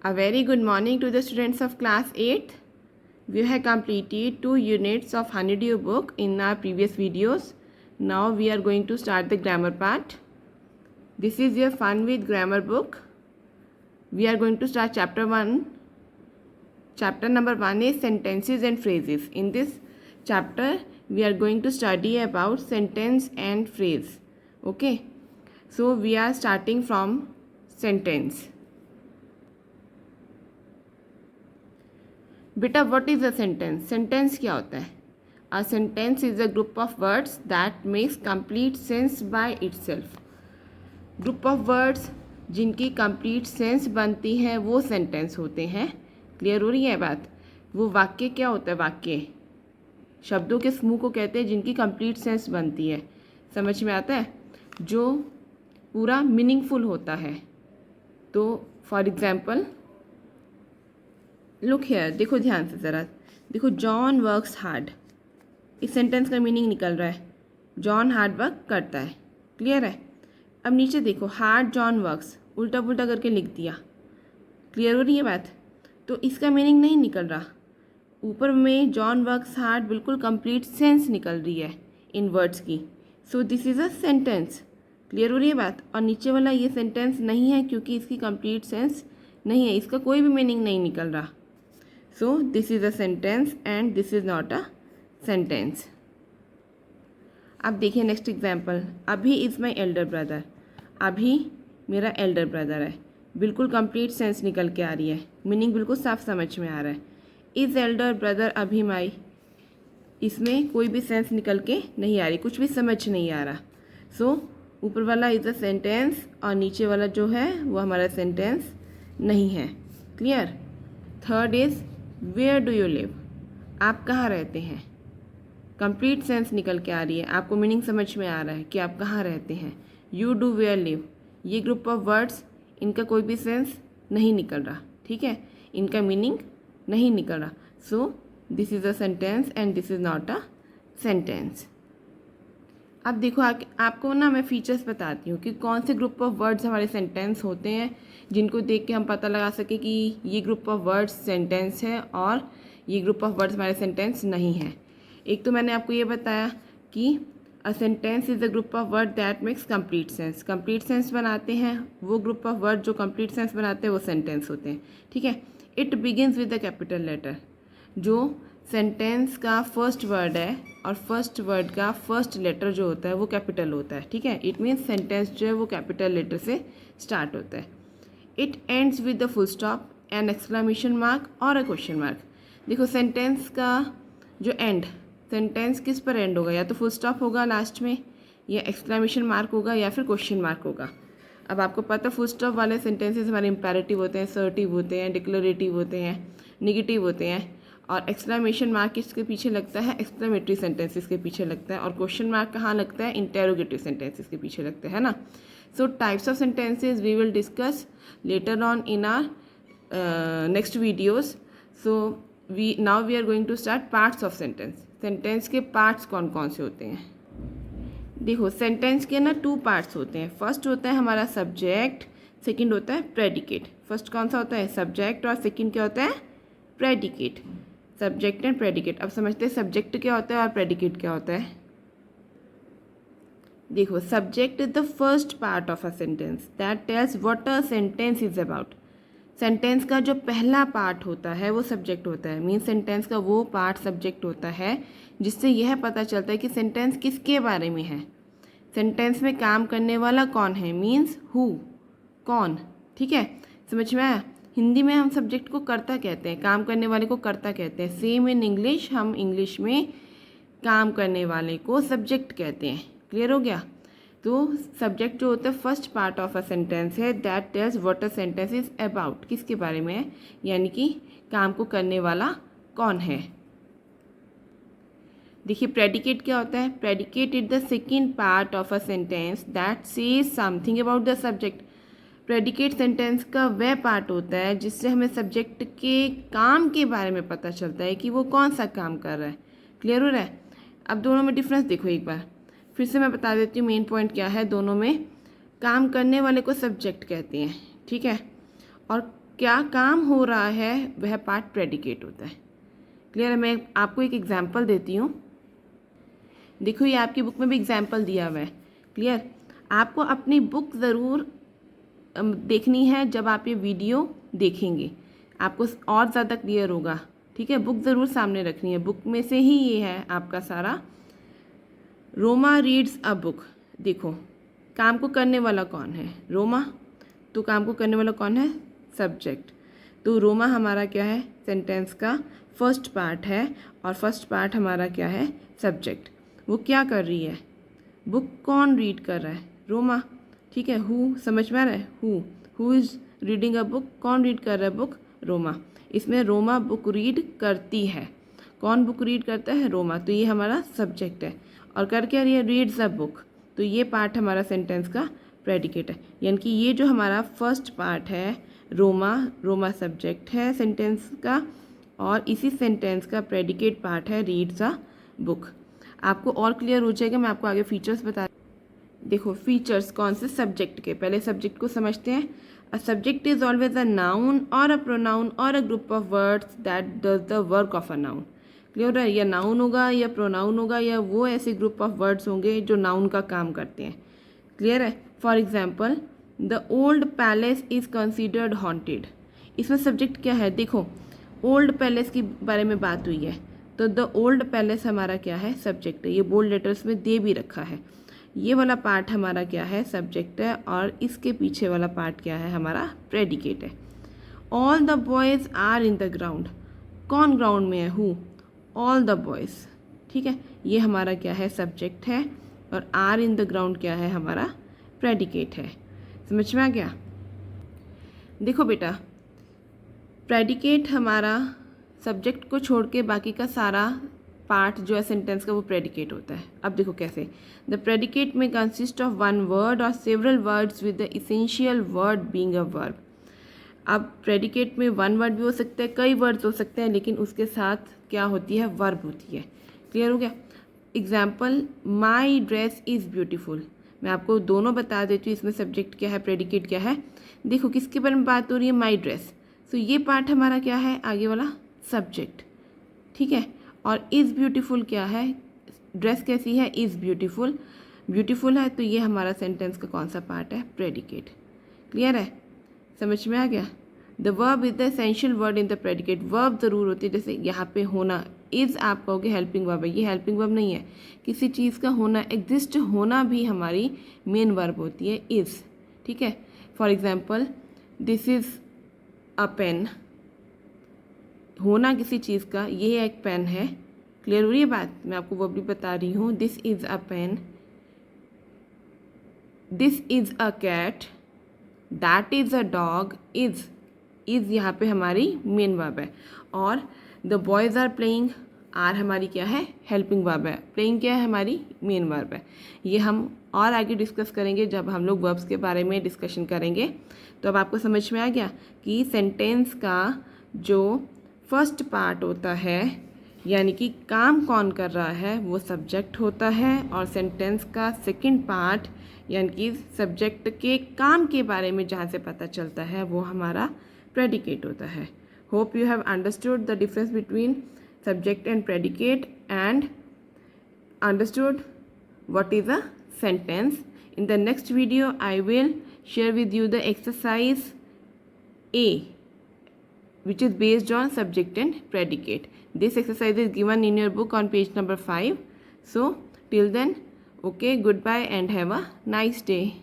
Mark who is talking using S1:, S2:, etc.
S1: A very good morning to the students of class 8th. We have completed 2 units of Honeydew book in our previous videos. Now we are going to start the grammar part. This is your Fun with Grammar book. We are going to start chapter 1. Chapter number 1 is sentences and phrases. In this chapter we are going to study about sentence and phrase. Okay. So we are starting from sentence. बेटा what is a sentence? Sentence क्या होता है? अ sentence is a group of words that makes complete sense by itself. Group of words जिनकी complete sense बनती है वो sentence होते हैं. क्लियर हो रही है बात? वो वाक्य क्या होता है? वाक्य शब्दों के समूह को कहते हैं जिनकी कंप्लीट सेंस बनती है. समझ में आता है? जो पूरा मीनिंगफुल होता है. तो फॉर एग्जाम्पल लुक हेयर, देखो ध्यान से ज़रा देखो. John works hard. इस सेंटेंस का मीनिंग निकल रहा है जॉन हार्ड वर्क करता है. क्लियर है? अब नीचे देखो, हार्ड जॉन वर्क्स उल्टा पुल्टा करके लिख दिया. क्लियर हो रही है बात? तो इसका मीनिंग नहीं निकल रहा. ऊपर में जॉन वर्क्स हार्ड बिल्कुल कंप्लीट सेंस निकल रही है इन वर्ड्स की. So this is a sentence. Clear हो रही है बात? और नीचे वाला ये सेंटेंस नहीं है क्योंकि इसकी कंप्लीट सेंस नहीं है, इसका कोई भी मीनिंग नहीं निकल रहा. So this is a sentence and this is not a sentence. अब देखिए नेक्स्ट एग्जाम्पल. अभी इज़ माई एल्डर ब्रदर. अभी मेरा एल्डर ब्रदर है. बिल्कुल कंप्लीट सेंस निकल के आ रही है, मीनिंग बिल्कुल साफ समझ में आ रहा है. इज़ एल्डर ब्रदर अभी माई, इसमें कोई भी सेंस निकल के नहीं आ रही, कुछ भी समझ नहीं आ रहा. सो ऊपर वाला इज़ अ सेंटेंस और नीचे वाला जो है वो हमारा सेंटेंस नहीं है. Clear? Third is where do you live. आप कहाँ रहते हैं? कंप्लीट सेंस निकल के आ रही है, आपको मीनिंग समझ में आ रहा है कि आप कहाँ रहते हैं. यू डू वेयर लिव, ये ग्रुप ऑफ वर्ड्स इनका कोई भी सेंस नहीं निकल रहा. ठीक है, इनका मीनिंग नहीं निकल रहा. So this is a sentence and this is not a sentence. अब देखो आपको ना मैं फीचर्स बताती हूँ कि कौन से ग्रुप ऑफ वर्ड्स हमारे सेंटेंस होते हैं जिनको देख के हम पता लगा सके कि ये ग्रुप ऑफ वर्ड्स सेंटेंस है और ये ग्रुप ऑफ वर्ड्स हमारे सेंटेंस नहीं है. एक तो मैंने आपको ये बताया कि a sentence is a group of word that makes complete sense. Complete sense बनाते हैं वो ग्रुप ऑफ वर्ड जो कंप्लीट सेंस बनाते हैं वो सेंटेंस होते हैं. ठीक है. It begins with the capital letter. जो सेंटेंस का फर्स्ट वर्ड है और फर्स्ट वर्ड का फर्स्ट लेटर जो होता है वो कैपिटल होता है. ठीक है. इट मीन्स सेंटेंस जो है वो कैपिटल लेटर से स्टार्ट होता है. It ends with the full stop, an exclamation mark और अ क्वेश्चन मार्क. देखो सेंटेंस का जो एंड, सेंटेंस किस पर एंड होगा? या तो फुल स्टॉप होगा लास्ट में, या एक्सक्लामेशन मार्क होगा, या फिर क्वेश्चन मार्क होगा. अब आपको पता फुल स्टॉप वाले सेंटेंसेस हमारे इंपेरेटिव होते हैं, सर्टिव होते हैं, डिक्लेरेटिव होते हैं, निगेटिव होते हैं. और एक्सक्लामेशन मार्क इसके पीछे लगता है एक्सक्लेमेटरी सेंटेंसेस के पीछे लगता है. और क्वेश्चन मार्क कहाँ लगता है? इंटेरोगेटिव सेंटेंसेस के पीछे लगता है ना. So types of sentences we will discuss later on in our next videos. So now we are going to start parts of sentence. Sentence के पार्ट्स कौन कौन से होते हैं? देखो सेंटेंस के ना 2 पार्ट्स होते हैं. फर्स्ट होता है हमारा सब्जेक्ट, सेकंड होता है प्रेडिकेट. फर्स्ट कौन सा होता है? सब्जेक्ट. और सेकंड क्या होता है? प्रेडिकेट. Subject and predicate. अब समझते हैं सब्जेक्ट क्या होता है और प्रेडिकेट क्या होता है. देखो subject is the first part of a sentence that tells what a sentence is about. Sentence का जो पहला पार्ट होता है वो सब्जेक्ट होता है. मीन्स सेंटेंस का वो पार्ट सब्जेक्ट होता है जिससे यह पता चलता है कि सेंटेंस किसके बारे में है. सेंटेंस में काम करने वाला कौन है? मीन्स हु, कौन. ठीक है, समझ में आया? हिंदी में हम सब्जेक्ट को कर्ता कहते हैं, काम करने वाले को कर्ता कहते हैं. सेम इन इंग्लिश, हम इंग्लिश में काम करने वाले को सब्जेक्ट कहते हैं. क्लियर हो गया? तो सब्जेक्ट जो होता है first part of a sentence है that tells what a sentence is about. किसके बारे में है? यानी कि काम को करने वाला कौन है. देखिए प्रेडिकेट क्या होता है? Predicate is the second part of a sentence that says something about the subject. Predicate sentence का वह पार्ट होता है जिससे हमें सब्जेक्ट के काम के बारे में पता चलता है कि वो कौन सा काम कर रहा है. क्लियर हो रहा है? अब दोनों में डिफरेंस देखो एक बार फिर से मैं बता देती हूँ. मेन पॉइंट क्या है? दोनों में काम करने वाले को सब्जेक्ट कहते हैं. ठीक है. और क्या काम हो रहा है वह पार्ट प्रेडिकेट होता है। क्लियर है? मैं आपको एक एग्जांपल देती हूँ। देखो ये आपकी बुक में भी एग्जांपल दिया हुआ है। क्लियर? आपको अपनी बुक ज़रूर देखनी है, जब आप ये वीडियो देखेंगे आपको और ज़्यादा क्लियर होगा। ठीक है, बुक ज़रूर सामने रखनी है, बुक में से ही ये है आपका सारा। Roma reads a book. देखो काम को करने वाला कौन है? रोमा। तो काम को करने वाला कौन है? सब्जेक्ट। तो रोमा हमारा क्या है? सेंटेंस का फर्स्ट पार्ट है, और फर्स्ट पार्ट हमारा क्या है? सब्जेक्ट। वो क्या कर रही है? बुक कौन रीड कर रहा है? रोमा। ठीक है, हु समझ में आ रहा है? Who is reading a book? कौन रीड कर रहा है बुक? रोमा। इसमें रोमा बुक रीड करती है। कौन बुक रीड करता है? रोमा। तो ये हमारा सब्जेक्ट है। और कर क्या रही है? Reads a book. तो ये पार्ट हमारा सेंटेंस का प्रेडिकेट है। यानी कि ये जो हमारा फर्स्ट पार्ट है रोमा सब्जेक्ट है सेंटेंस का, और इसी सेंटेंस का प्रेडिकेट पार्ट है रीड्स अ बुक। आपको और क्लियर हो जाएगा, मैं आपको आगे फीचर्स बता। देखो फीचर्स कौन से? सब्जेक्ट के। पहले सब्जेक्ट को समझते हैं। A subject is always a noun और अ प्रोनाउन और अ group of words that does the work of a noun. Clear है? या नाउन होगा या प्रोनाउन होगा, या वो ऐसे ग्रुप ऑफ वर्ड्स होंगे जो नाउन का काम करते हैं। क्लियर है? For example the old palace is considered haunted. इसमें सब्जेक्ट क्या है? देखो ओल्ड पैलेस के बारे में बात हुई है, तो द ओल्ड पैलेस हमारा क्या है? सब्जेक्ट है। ये बोल्ड लेटर्स में दे भी रखा है। ये वाला पार्ट हमारा क्या है? सब्जेक्ट है, और इसके पीछे वाला पार्ट क्या है? हमारा प्रेडिकेट है। All the boys are in the ground. कौन ग्राउंड में है? हु। All the boys. ठीक है, ये हमारा क्या है? सब्जेक्ट है, और आर इन द ग्राउंड क्या है? हमारा प्रेडिकेट है। समझ में आ गया? देखो बेटा, प्रेडिकेट हमारा सब्जेक्ट को छोड़ के बाकी का सारा पार्ट जो है सेंटेंस का वो प्रेडिकेट होता है। अब देखो कैसे। द प्रेडिकेट में कंसिस्ट ऑफ वन वर्ड और several words with the essential word being a verb. अब प्रेडिकेट में वन वर्ड भी हो सकता है, कई वर्ड्स हो सकते हैं, लेकिन उसके साथ क्या होती है? वर्ब होती है। क्लियर हो गया? Example my dress is beautiful. मैं आपको दोनों बता देती हूँ, इसमें सब्जेक्ट क्या है, प्रेडिकेट क्या है। देखो किसके बारे में बात हो रही है? My dress. तो ये पार्ट हमारा क्या है? आगे वाला सब्जेक्ट। ठीक है, और इज़ ब्यूटीफुल क्या है? ड्रेस कैसी है? Is beautiful. ब्यूटीफुल है, तो ये हमारा सेंटेंस का कौन सा पार्ट है? प्रेडिकेट। क्लियर है? समझ में आ गया? The verb is the essential word in the predicate. Verb ज़रूर होती है, जैसे यहाँ पे होना। इज़ आप कहोगे हेल्पिंग वर्ब है, ये हेल्पिंग वर्ब नहीं है। किसी चीज़ का होना, एग्जिस्ट होना भी हमारी मेन वर्ब होती है, इज़। ठीक है, for example this is a pen. होना किसी चीज़ का, ये एक पेन है। क्लियर हो रही है बात? मैं आपको वो भी बता रही हूँ। This is a pen, this is a cat, that is a dog. Is यहाँ पे हमारी मेन वर्ब है, और the boys are playing, are हमारी क्या है? हेल्पिंग वर्ब है। प्लेइंग क्या है? हमारी मेन वर्ब है। ये हम और आगे डिस्कस करेंगे जब हम लोग वर्ब्स के बारे में डिस्कशन करेंगे। तो अब आपको समझ में आ गया कि सेंटेंस का जो फर्स्ट पार्ट होता है, यानी कि काम कौन कर रहा है, वो सब्जेक्ट होता है, और सेंटेंस का सेकंड पार्ट यानी कि सब्जेक्ट के काम के बारे में जहाँ से पता चलता है वो हमारा प्रेडिकेट होता है। Hope you have understood the difference between subject and predicate and understood what is a sentence. In the next video I will share with you the exercise A, which is based on subject and predicate. This exercise is given in your book on page number 5. So till then, okay, goodbye and have a nice day.